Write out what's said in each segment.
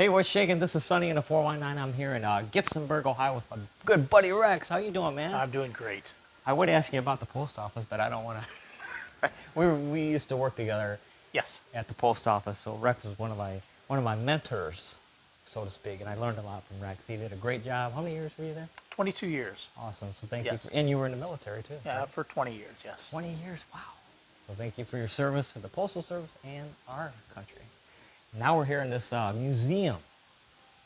Hey, what's shaking? This is Sunny in the 419. I'm here in Gibsonburg, Ohio with my good buddy Rex. How you doing, man? I'm doing great. I would ask you about the post office, but I don't want to. We used to work together Yes. at the post office, so Rex was one of my mentors, so to speak, and I learned a lot from Rex. He did a great job. How many years were you there? 22 years. Awesome. So thank you. Yes. And you were in the military too. Yeah, right? for 20 years, yes. 20 years. Wow. So thank you for your service to the Postal Service and our country. Now we're here in this museum.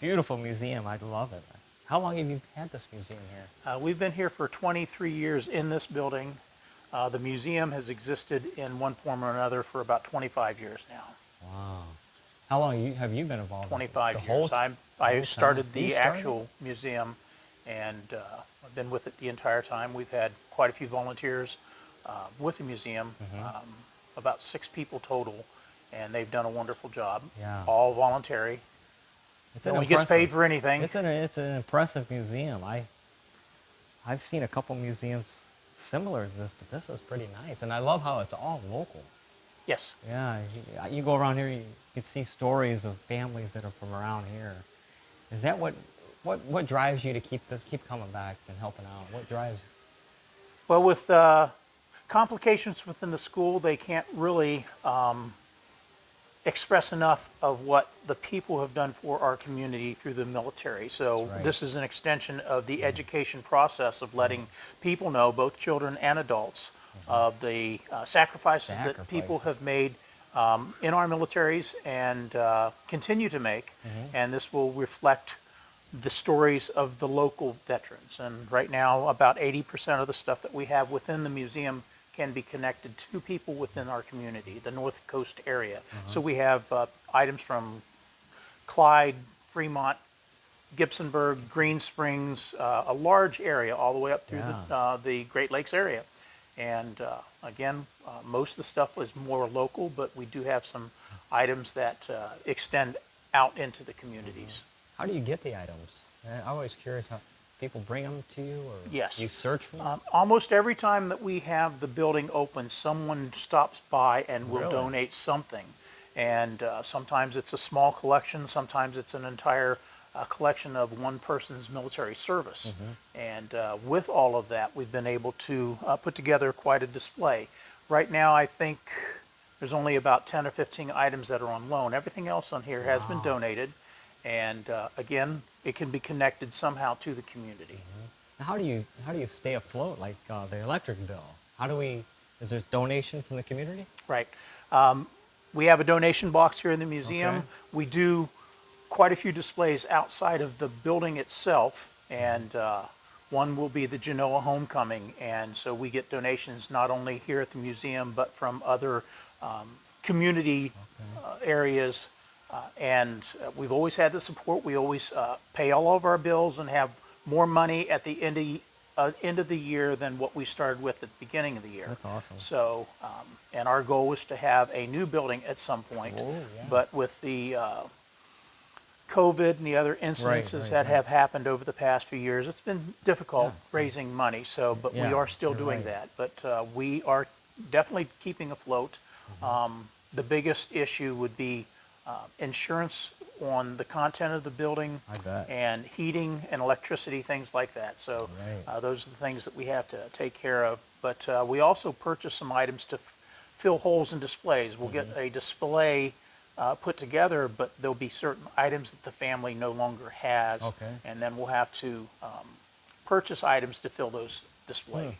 Beautiful museum. I love it. How long have you had this museum here? We've been here for 23 years in this building. The museum has existed in one form or another for about 25 years now. Wow. How long have you been involved? 25 the years. I started You the started? actual museum, and I've been with it the entire time. We've had quite a few volunteers with the museum, about 6 people total, and they've done a wonderful job. Yeah. All voluntary. It's No one gets paid for anything. It's an impressive museum. I've seen a couple museums similar to this, but this is pretty nice, and I love how it's all local. Yes. Yeah, you go around here, you can see stories of families that are from around here. Is that what drives you to keep coming back and helping out? What drives? Well, with complications within the school, they can't really express enough of what the people have done for our community through the military. So That's right. this is an extension of the education process of letting people know, both children and adults, of the sacrifices that people have made in our militaries and continue to make. And this will reflect the stories of the local veterans. And right now, about 80% of the stuff that we have within the museum can be connected to people within our community, the Northcoast area. So we have items from Clyde, Fremont, Gibsonburg, Green Springs, a large area all the way up through the Great Lakes area. And again, most of the stuff is more local, but we do have some items that extend out into the communities. How do you get the items? I'm always curious how people bring them to you, or Yes. you search for them? Almost every time that we have the building open, someone stops by and will Really? donate something. And sometimes it's a small collection, sometimes it's an entire collection of one person's military service. And with all of that, we've been able to put together quite a display. Right now, I think there's only about 10 or 15 items that are on loan. Everything else on here has been donated. And again, it can be connected somehow to the community. Now, how do you stay afloat, like the electric bill? Is there donation from the community? Right. We have a donation box here in the museum. Okay. We do quite a few displays outside of the building itself, and one will be the Genoa Homecoming. And so we get donations not only here at the museum, but from other community areas. And we've always had the support. We always pay all of our bills and have more money at the end of the year than what we started with at the beginning of the year. That's awesome. So, and our goal was to have a new building at some point. Oh, yeah. But with the COVID and the other incidences that have happened over the past few years, it's been difficult raising money. So, but we are still doing that. But we are definitely keeping afloat. The biggest issue would be insurance on the content of the building, I bet. and heating and electricity, things like that. So those are the things that we have to take care of. But we also purchase some items to fill holes in displays. We'll get a display put together, but there'll be certain items that the family no longer has. And then we'll have to purchase items to fill those displays.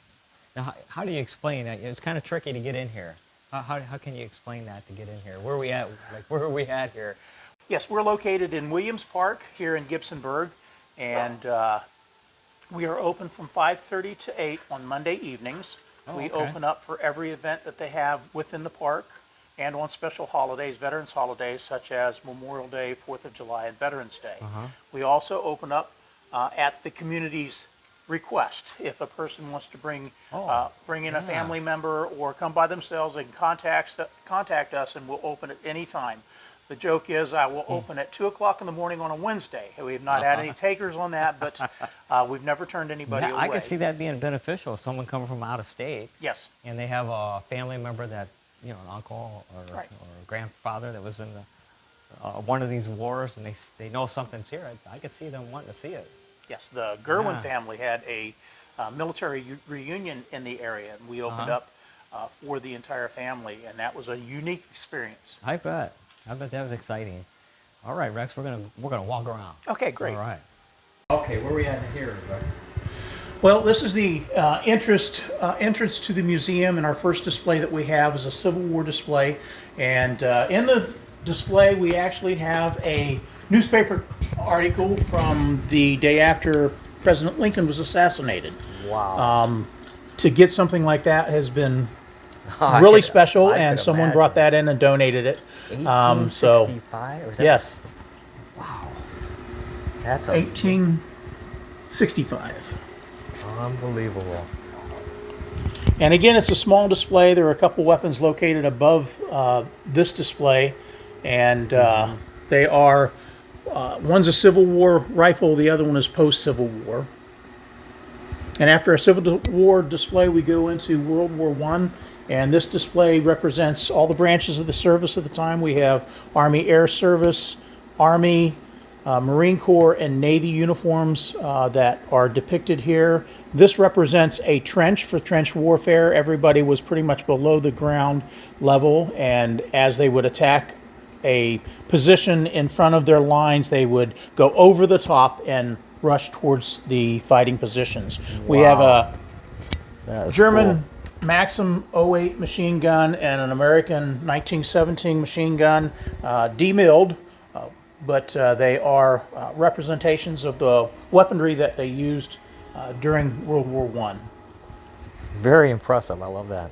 Now, how do you explain that? It's kind of tricky to get in here. How can you explain that to get in here? Where are we at? Like, where are we at here? Yes, we're located in Williams Park here in Gibsonburg, and we are open from 5:30 to 8 on Monday evenings. We open up for every event that they have within the park, and on special holidays, veterans holidays such as Memorial Day, 4th of July, and Veterans Day. We also open up at the community's request. If a person wants to bring in a family member or come by themselves, they can contact us, and we'll open at any time. The joke is I will open at 2 o'clock in the morning on a Wednesday. We have not had any takers on that, but we've never turned anybody away. I can see that being beneficial. Someone coming from out of state, Yes. and they have a family member that, an uncle or a grandfather that was in the one of these wars and they know something's here, I could see them wanting to see it. Yes, the Gerwin Yeah. family had a military reunion in the area, and we opened up for the entire family, and that was a unique experience. I bet. I bet that was exciting. All right, Rex, we're gonna walk around. Okay, great. All right. Okay, where are we at here, Rex? Well, this is the entrance to the museum, and our first display that we have is a Civil War display. And in the display, we actually have a newspaper article from the day after President Lincoln was assassinated. Wow. To get something like that has been I really could- special, I and could someone imagine. brought that in and donated it. 1865? Or is that- Yes, Wow. That's 1865. unbelievable. And again, it's a small display. There are a couple weapons located above this display, and they are one's a Civil War rifle, the other one is post-Civil War. And after a Civil War display, we go into World War I, and this display represents all the branches of the service at the time. We have Army Air Service, Army, Marine Corps, and Navy uniforms that are depicted here. This represents a trench for trench warfare. Everybody was pretty much below the ground level, and as they would attack a position in front of their lines, they would go over the top and rush towards the fighting positions. We have a That is German Maxim '08 machine gun and an American 1917 machine gun, demilled, but they are representations of the weaponry that they used during World War I. cool. Very impressive. I love that.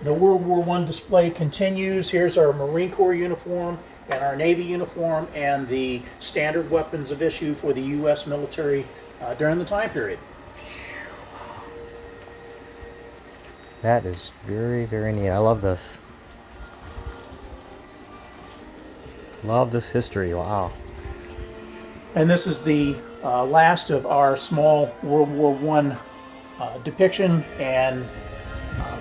The World War I display continues. Here's our Marine Corps uniform and our Navy uniform and the standard weapons of issue for the U.S. military during the time period. That is very, very neat. I love this. Love this history. Wow. And this is the last of our small World War I depiction. And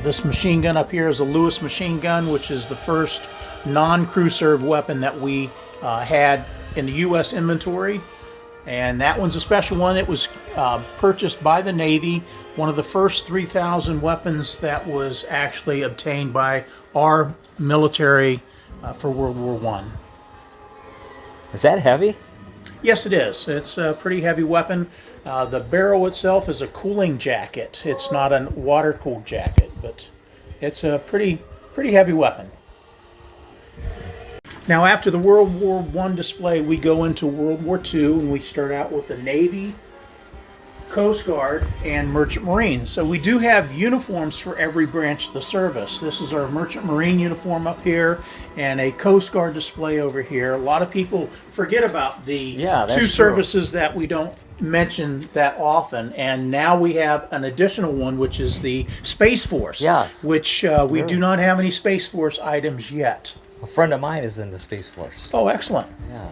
this machine gun up here is a Lewis machine gun, which is the first non-crew serve weapon that we had in the U.S. inventory. And that one's a special one. It was purchased by the Navy, one of the first 3,000 weapons that was actually obtained by our military for World War I. Is that heavy? Yes, it is. It's a pretty heavy weapon. The barrel itself is a cooling jacket. It's not a water-cooled jacket, but it's a pretty heavy weapon. Now, after the World War I display, we go into World War II, and we start out with the Navy, Coast Guard, and Merchant Marines. So we do have uniforms for every branch of the service. This is our Merchant Marine uniform up here, and a Coast Guard display over here. A lot of people forget about the that's two true. services that we don't mention that often, and now we have an additional one, which is the Space Force. Yes. Which we do not have any Space Force items yet. A friend of mine is in the Space Force. Oh, excellent. Yeah.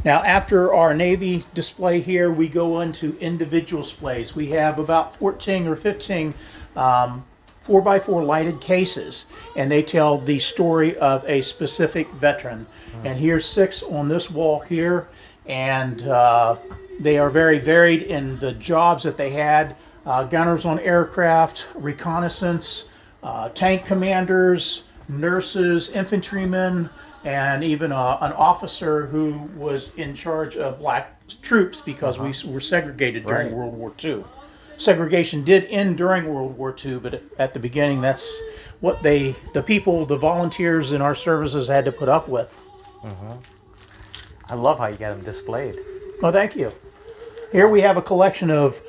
Now, after our Navy display here, we go into individual displays. We have about 14 or 15 4x4 lighted cases, and they tell the story of a specific veteran. And here's 6 on this wall here, and they are very varied in the jobs that they had. Gunners on aircraft, reconnaissance, tank commanders, nurses, infantrymen, and even an officer who was in charge of black troops because we were segregated during Right. World War II. Segregation did end during World War II, but at the beginning, that's what the volunteers in our services had to put up with. I love how you got them displayed. Oh, thank you. Here we have a collection of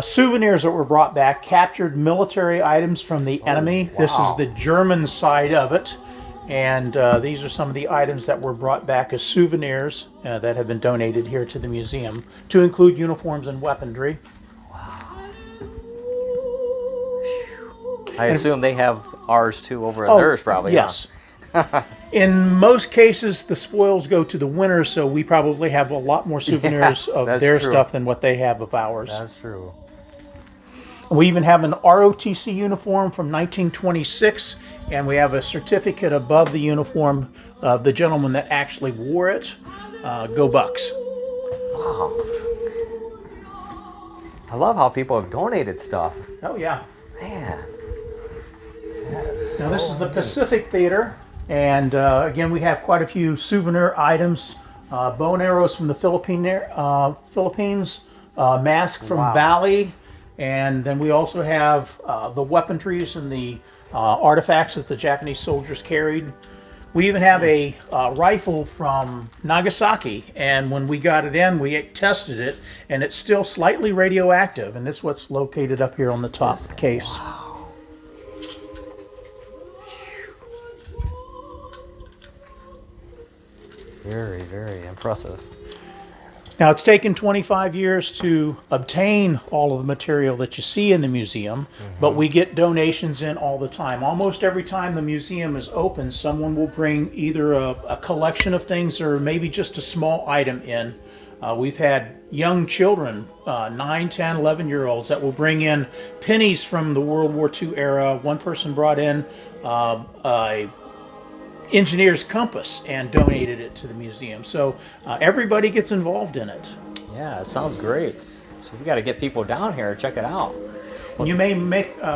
souvenirs that were brought back, captured military items from the enemy. This wow. is the German side of it. And these are some of the items that were brought back as souvenirs that have been donated here to the museum, to include uniforms and weaponry. I assume they have ours too over at theirs, probably. Yes. In most cases, the spoils go to the winners, so we probably have a lot more souvenirs of that's their true. stuff than what they have of ours. That's true. We even have an ROTC uniform from 1926, and we have a certificate above the uniform of the gentleman that actually wore it. Go Bucks. Wow. I love how people have donated stuff. Oh, yeah. Man. Now, this is the Pacific Theater, and again, we have quite a few souvenir items. Bow and arrows from the Philippines, mask from Wow. Bali, and then we also have the weaponries and the artifacts that the Japanese soldiers carried. We even have a rifle from Nagasaki, and when we got it in, we tested it, and it's still slightly radioactive, and this is what's located up here on the top case. Wow. Very, very impressive. Now, it's taken 25 years to obtain all of the material that you see in the museum, but we get donations in all the time. Almost every time the museum is open, someone will bring either a collection of things or maybe just a small item in. We've had young children, 9, 10, 11-year-olds, that will bring in pennies from the World War II era. One person brought in a engineer's compass and donated it to the museum. So everybody gets involved in it. Yeah, it sounds great. So we got to get people down here to check it out. You may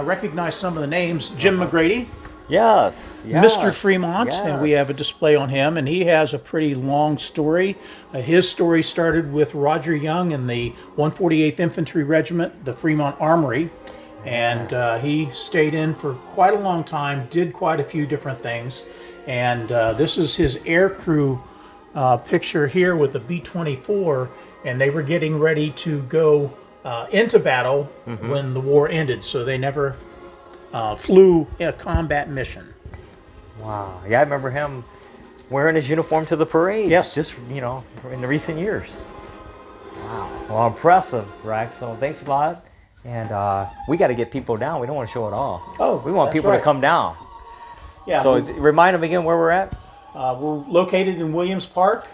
recognize some of the names. Jim McGrady, Yes, yes. Mr. Fremont, and we have a display on him, and he has a pretty long story. His story started with Roger Young in the 148th Infantry Regiment, the Fremont Armory, and he stayed in for quite a long time, did quite a few different things. And this is his air crew picture here with the B-24, and they were getting ready to go into battle when the war ended, so they never flew a combat mission. Wow. Yeah, I remember him wearing his uniform to the parades. Yes. Just, in the recent years. Wow. Well, impressive, Rex. So thanks a lot. And we got to get people down. We don't want to show it all. Oh, we want that's people right. to come down. Yeah. So remind them again where we're at. We're located in Williams Park.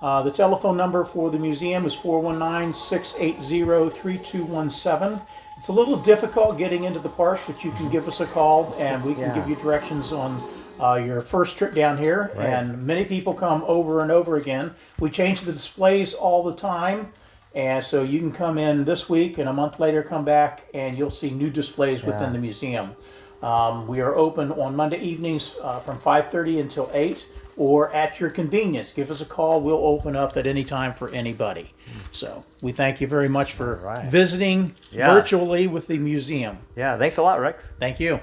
The telephone number for the museum is 419-680-3217. It's a little difficult getting into the park, but you can give us a call and we can give you directions on your first trip down here. Right. And many people come over and over again. We change the displays all the time. And so you can come in this week and a month later come back and you'll see new displays within the museum. We are open on Monday evenings from 5:30 until 8, or at your convenience. Give us a call. We'll open up at any time for anybody. So we thank you very much for visiting virtually with the museum. Yeah, thanks a lot, Rex. Thank you.